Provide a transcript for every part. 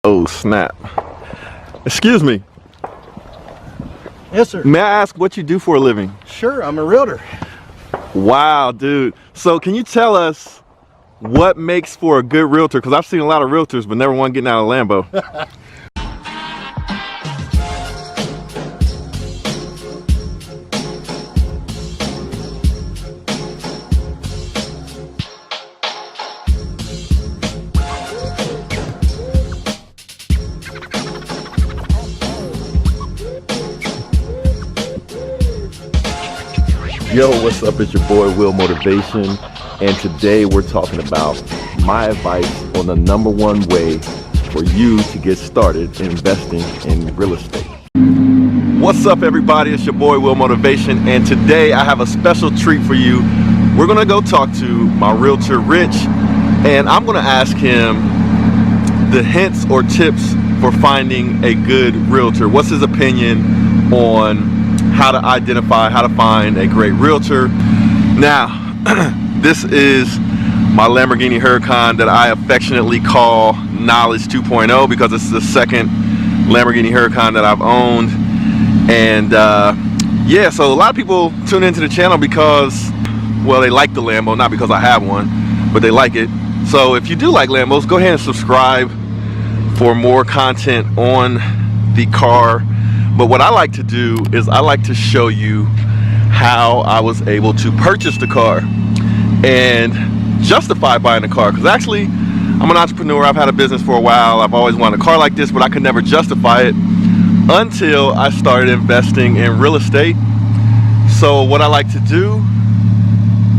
Oh snap. Excuse me. Yes, sir. May I ask what you do for a living? Sure, I'm a realtor. Wow, dude. So can you tell us what makes for a good realtor? Because I've seen a lot of realtors, but never one getting out of Lambo. Yo, what's up? It's your boy Will Motivation, and today we're talking about my advice on the #1 way for you to get started investing in real estate. What's up, everybody? It's your boy Will Motivation, and today I have a special treat for you. We're gonna go talk to my realtor Rich, and I'm gonna ask him the hints or tips for finding a good realtor. What's his opinion on how to identify, how to find a great realtor. Now, this is my Lamborghini Huracan that I affectionately call Knowledge 2.0 because it's the second Lamborghini Huracan that I've owned. And yeah, so a lot of people tune into the channel because, well, they like the Lambo, not because I have one, but they like it. So if you do like Lambos, go ahead and subscribe for more content on the car. But what I like to do is I like to show you how I was able to purchase the car and justify buying the car. Because actually, I'm an entrepreneur. I've had a business for a while. I've always wanted a car like this, but I could never justify it until I started investing in real estate. So what I like to do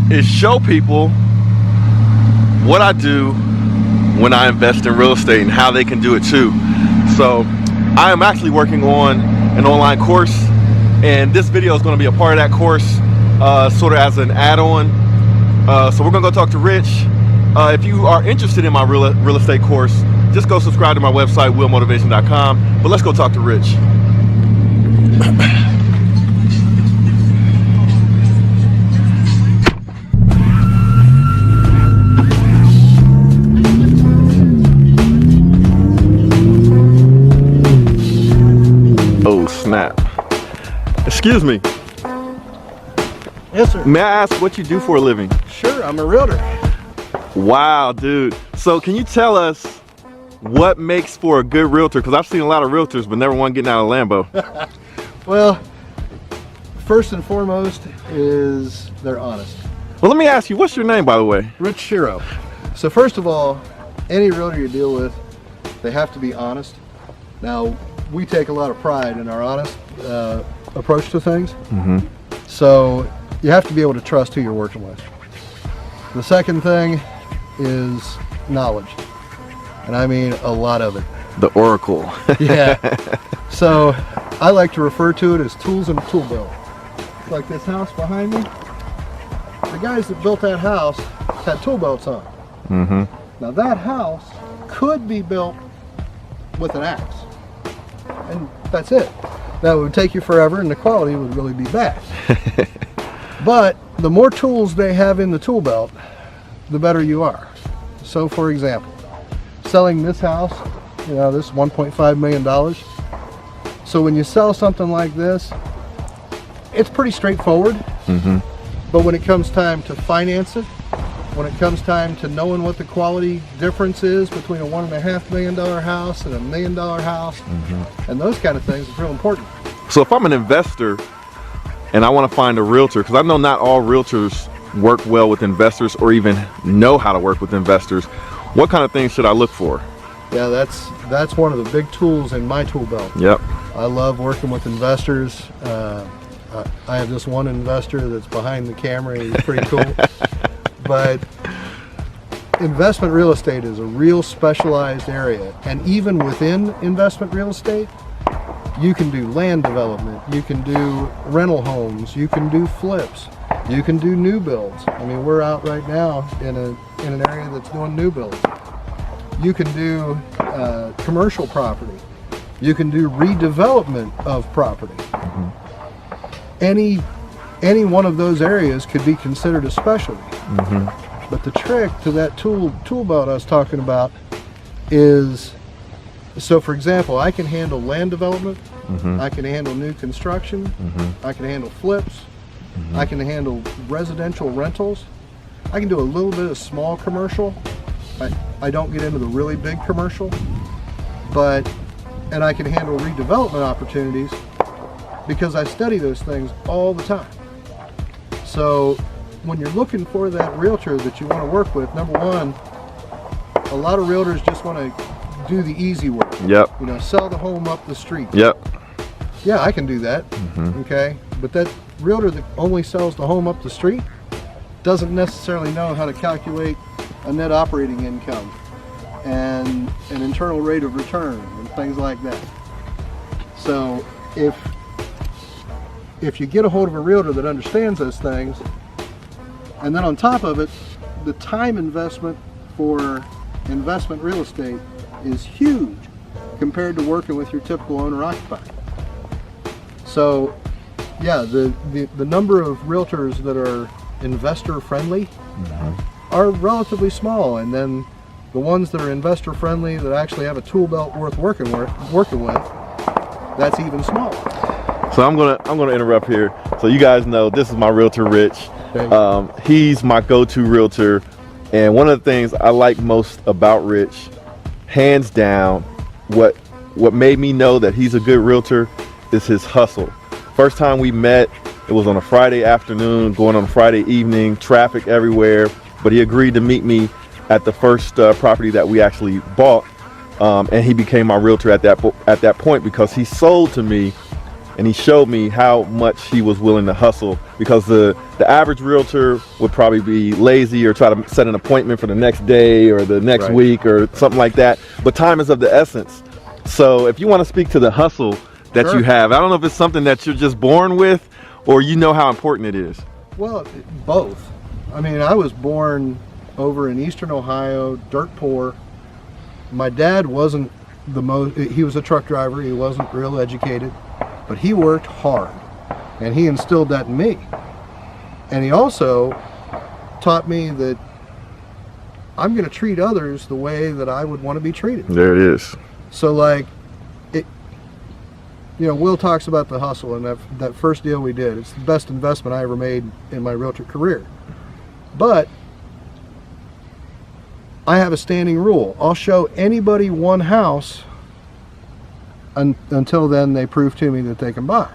is show people what I do when I invest in real estate and how they can do it too. So I am actually working on an online course, and this video is going to be a part of that course, sort of as an add-on. So we're gonna go talk to Rich. If you are interested in my real estate course, just go subscribe to my website, willmotivation.com. But let's go talk to Rich. Oh snap. Excuse me. Yes, sir. May I ask what you do for a living? Sure, I'm a realtor. Wow, dude. So can you tell us what makes for a good realtor? Because I've seen a lot of realtors, but never one getting out of Lambo. Well, first and foremost is they're honest. Well, let me ask you, what's your name, by the way? Rich Shearrow. So first of all, any realtor you deal with, they have to be honest. Now, we take a lot of pride in our honest approach to things. So you have to be able to trust who you're working with. The second thing is knowledge, and I mean a lot of it. The Oracle. Yeah. So I like to refer to it as tools in a tool belt. Like this house behind me, the guys that built that house had tool belts on. Now that house could be built with an axe, and that's it. That would take you forever, and the quality would really be bad. But the more tools they have in the tool belt, the better you are. So for example, selling this house, you know, this is $1.5 million. So when you sell something like this, it's pretty straightforward. But when it comes time to finance it, when it comes time to knowing what the quality difference is between a $1.5 million house and a $1 million house, and those kind of things is real important. So if I'm an investor and I want to find a realtor, because I know not all realtors work well with investors or even know how to work with investors, what kind of things should I look for? Yeah, that's one of the big tools in my tool belt. Yep. I love working with investors. I have this one investor that's behind the camera. He's pretty cool. But investment real estate is a real specialized area, and even within investment real estate, you can do land development, you can do rental homes, you can do flips, you can do new builds. I mean, we're out right now in an area that's doing new builds. You can do commercial property. You can do redevelopment of property. Any one of those areas could be considered a specialty. But the trick to that tool belt I was talking about is So for example, I can handle land development, I can handle new construction, I can handle flips, I can handle residential rentals, I can do a little bit of small commercial. I don't get into the really big commercial, and I can handle redevelopment opportunities because I study those things all the time. So when you're looking for that realtor that you want to work with, number one, a lot of realtors just want to do the easy work. Yep. You know, sell the home up the street. Yep. Yeah, I can do that. Okay. But that realtor that only sells the home up the street doesn't necessarily know how to calculate a net operating income and an internal rate of return and things like that. So if you get a hold of a realtor that understands those things, and then on top of it, the time investment for investment real estate is huge compared to working with your typical owner-occupier. So yeah, the number of realtors that are investor friendly are relatively small, and then the ones that are investor friendly that actually have a tool belt worth working with, that's even smaller. So I'm gonna interrupt here. So you guys know this is my realtor, Rich. He's my go-to realtor, and one of the things I like most about Rich, hands down, what made me know that he's a good realtor is his hustle. First time we met, it was on a Friday afternoon, going on a Friday evening, traffic everywhere, but he agreed to meet me at the first property that we actually bought, and he became my realtor at that point because he sold to me and he showed me how much he was willing to hustle, because the average realtor would probably be lazy or try to set an appointment for the next day or the next week or something like that, but time is of the essence. So if you want to speak to the hustle that you have, I don't know if it's something that you're just born with or you know how important it is. Well, both. I mean, I was born over in eastern Ohio, dirt poor. My dad wasn't he was a truck driver, he wasn't real educated, but he worked hard, and he instilled that in me. And he also taught me that I'm going to treat others the way that I would want to be treated. There it is. So like, you know, Will talks about the hustle, and that first deal we did, it's the best investment I ever made in my realtor career. But I have a standing rule. I'll show anybody one house until then they prove to me that they can buy.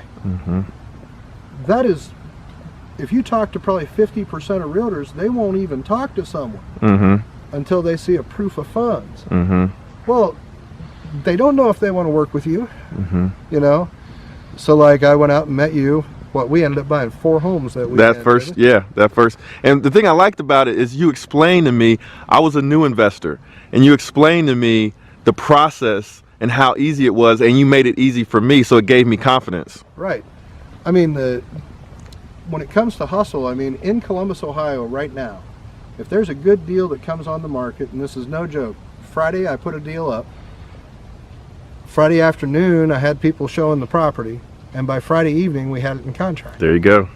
That is, if you talk to probably 50% of realtors, they won't even talk to someone until they see a proof of funds. Well, they don't know if they want to work with you, you know. So like, I went out and met you. We ended up buying 4 homes that weekend. That first. And the thing I liked about it is you explained to me, I was a new investor, and you explained to me the process and how easy it was, and you made it easy for me, so it gave me confidence. Right. I mean, when it comes to hustle, I mean, in Columbus, Ohio right now, if there's a good deal that comes on the market, and this is no joke, Friday I put a deal up. Friday afternoon I had people showing the property, and by Friday evening we had it in contract. There you go.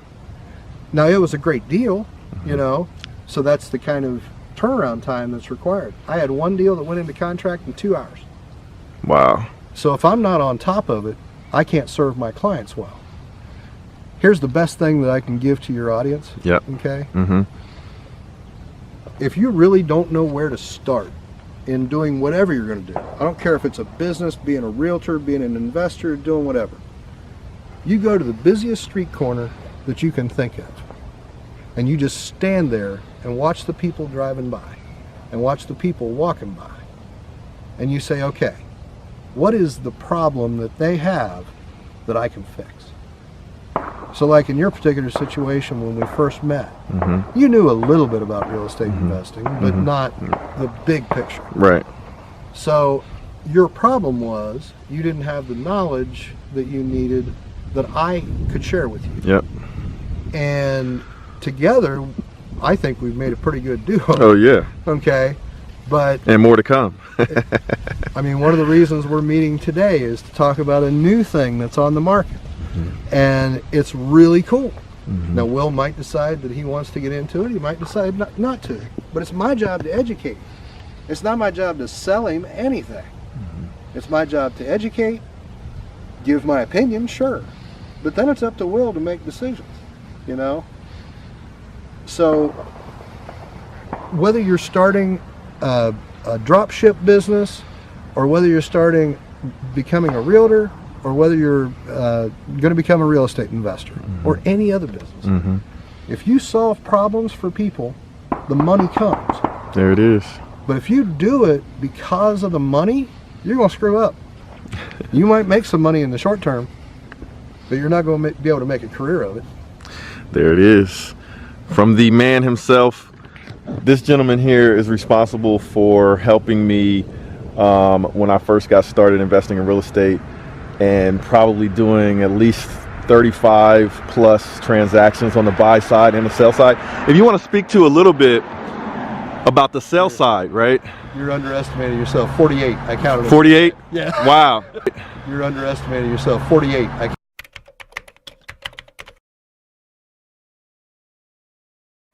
Now it was a great deal, you know, so that's the kind of turnaround time that's required. I had one deal that went into contract in 2 hours. Wow. So if I'm not on top of it, I can't serve my clients well. Here's the best thing that I can give to your audience. Yep. Okay. If you really don't know where to start in doing whatever you're going to do, I don't care if it's a business, being a realtor, being an investor, doing whatever, you go to the busiest street corner that you can think of, and you just stand there and watch the people driving by and watch the people walking by, and you say, okay, what is the problem that they have that I can fix? So like in your particular situation, when we first met, you knew a little bit about real estate investing, but not the big picture. Right. So your problem was you didn't have the knowledge that you needed that I could share with you. Yep. And together, I think we've made a pretty good duo. Oh yeah. Okay. But and more to come. I mean, one of the reasons we're meeting today is to talk about a new thing that's on the market. And it's really cool. Now Will might decide that he wants to get into it, he might decide not to, but it's my job to educate him. It's not my job to sell him anything. It's my job to educate, give my opinion, sure. But then it's up to Will to make decisions, you know? So whether you're starting a drop ship business, or whether you're becoming a realtor, or whether you're going to become a real estate investor, or any other business, if you solve problems for people, the money comes. There it is. But if you do it because of the money, you're going to screw up. You might make some money in the short term, but you're not going to be able to make a career of it. There it is. From the man himself, this gentleman here is responsible for helping me when I first got started investing in real estate, and probably doing at least 35 plus transactions on the buy side and the sell side. If you want to speak to a little bit about the sell side, right? You're underestimating yourself. 48. I counted. 48? Yeah. Wow. You're underestimating yourself. 48. I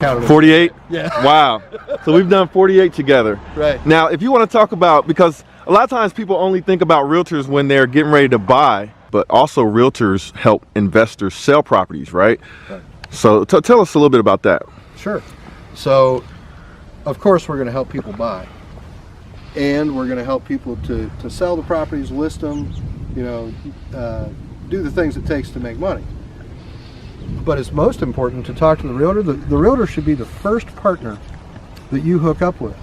counted. 48? Yeah. Wow. So we've done 48 together. Right. Now, if you want to talk about, because a lot of times people only think about realtors when they're getting ready to buy, but also realtors help investors sell properties, right? Right. So tell us a little bit about that. Sure. So, of course, we're going to help people buy, and we're going to help people to sell the properties, list them, you know, do the things it takes to make money. But it's most important to talk to the realtor. The realtor should be the first partner that you hook up with.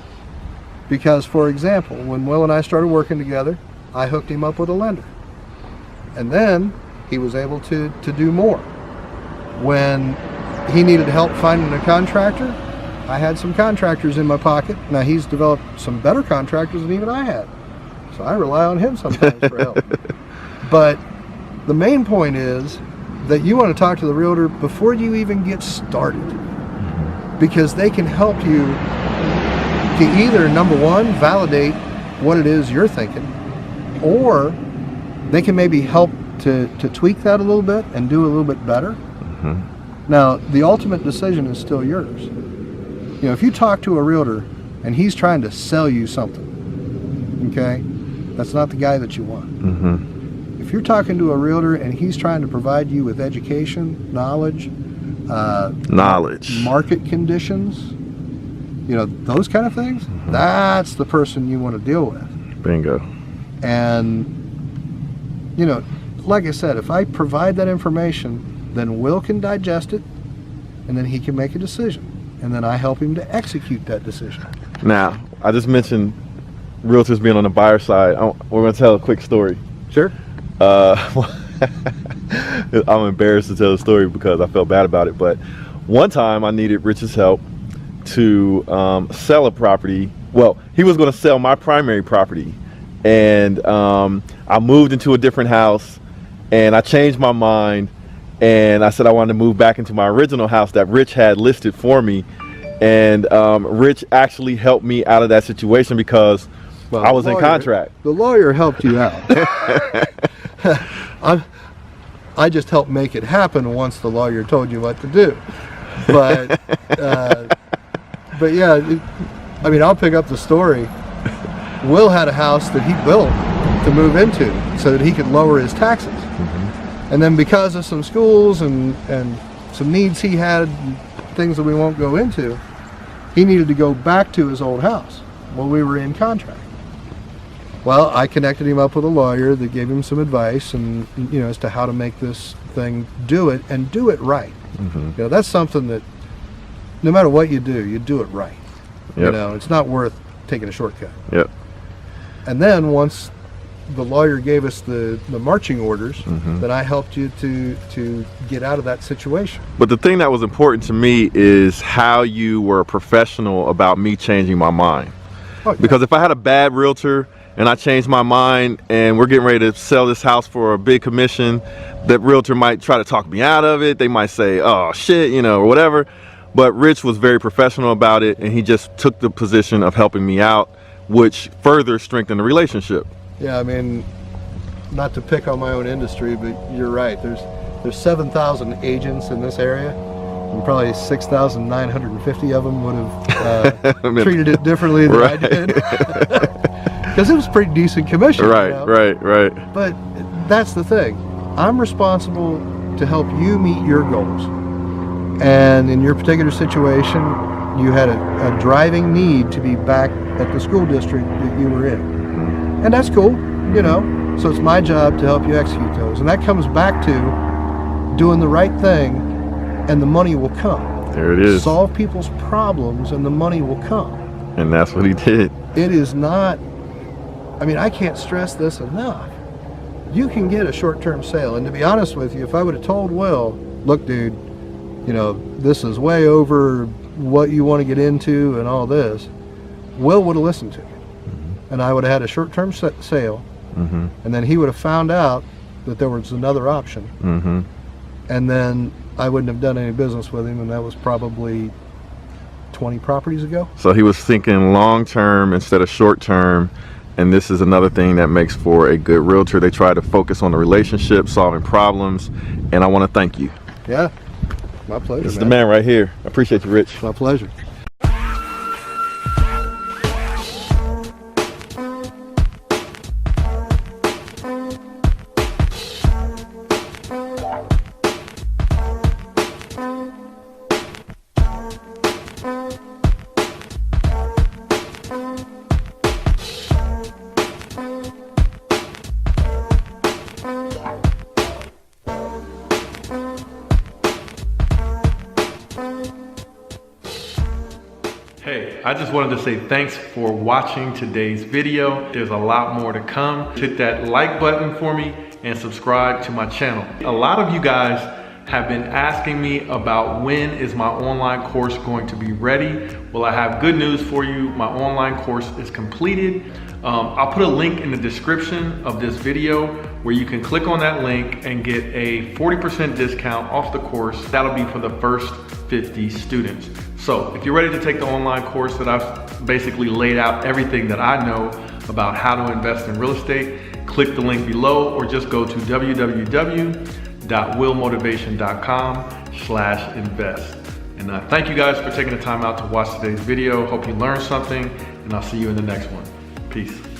Because, for example, when Will and I started working together, I hooked him up with a lender. And then he was able to do more. When he needed help finding a contractor, I had some contractors in my pocket. Now he's developed some better contractors than even I had. So I rely on him sometimes for help. But the main point is that you want to talk to the realtor before you even get started. Because they can help you to either, number one, validate what it is you're thinking, or they can maybe help to tweak that a little bit and do a little bit better. Now, the ultimate decision is still yours. You know, if you talk to a realtor and he's trying to sell you something, okay, that's not the guy that you want. If you're talking to a realtor and he's trying to provide you with education, knowledge, market conditions, you know, those kind of things, that's the person you want to deal with. Bingo. And, you know, like I said, if I provide that information, then Will can digest it, and then he can make a decision. And then I help him to execute that decision. Now, I just mentioned realtors being on the buyer side. We're going to tell a quick story. Sure. I'm embarrassed to tell the story because I felt bad about it. But one time I needed Rich's help to sell a property. Well, he was going to sell my primary property. And I moved into a different house, and I changed my mind. And I said I wanted to move back into my original house that Rich had listed for me. And Rich actually helped me out of that situation because I was in contract. The lawyer helped you out. I just helped make it happen once the lawyer told you what to do. But yeah, I mean, I'll pick up the story. Will had a house that he built to move into so that he could lower his taxes. And then because of some schools and some needs he had, things that we won't go into, he needed to go back to his old house while we were in contract. Well, I connected him up with a lawyer that gave him some advice and, you know, as to how to make this thing do it right. You know, that's something that no matter what you do it right. You know, it's not worth taking a shortcut. And then once the lawyer gave us the marching orders, then I helped you to get out of that situation. But the thing that was important to me is how you were professional about me changing my mind. Because if I had a bad realtor and I changed my mind and we're getting ready to sell this house for a big commission, that realtor might try to talk me out of it. They might say, oh shit, you know, or whatever. But Rich was very professional about it, and he just took the position of helping me out, which further strengthened the relationship. Yeah, I mean, not to pick on my own industry, but you're right. There's 7,000 agents in this area, and probably 6,950 of them would have treated it differently than I did. because it was pretty decent commission. Right, you know? right. But that's the thing. I'm responsible to help you meet your goals. And in your particular situation, you had a driving need to be back at the school district that you were in. And that's cool, you know. So it's my job to help you execute those. And that comes back to doing the right thing, and the money will come. There it is. Solve people's problems and the money will come. And that's what he did. It is not, I mean, I can't stress this enough. You can get a short-term sale. And to be honest with you, if I would have told Will, look, dude, you know, this is way over what you want to get into and all this, Will would have listened to me. And I would have had a short-term sale. And then he would have found out that there was another option. And then I wouldn't have done any business with him, and that was probably 20 properties ago. So he was thinking long-term instead of short-term. And this is another thing that makes for a good realtor. They try to focus on the relationship, solving problems. And I want to thank you. Yeah, my pleasure. This is the man right here. I appreciate you, Rich. My pleasure. Hey, I just wanted to say thanks for watching today's video. There's a lot more to come. Hit that like button for me and subscribe to my channel. A lot of you guys have been asking me about when is my online course going to be ready. Well, I have good news for you. My online course is completed. I'll put a link in the description of this video where you can click on that link and get a 40% discount off the course. That'll be for the first 50 students. So if you're ready to take the online course that I've basically laid out everything that I know about how to invest in real estate, click the link below or just go to www.willmotivation.com/invest. And thank you guys for taking the time out to watch today's video. Hope you learned something, and I'll see you in the next one. Peace.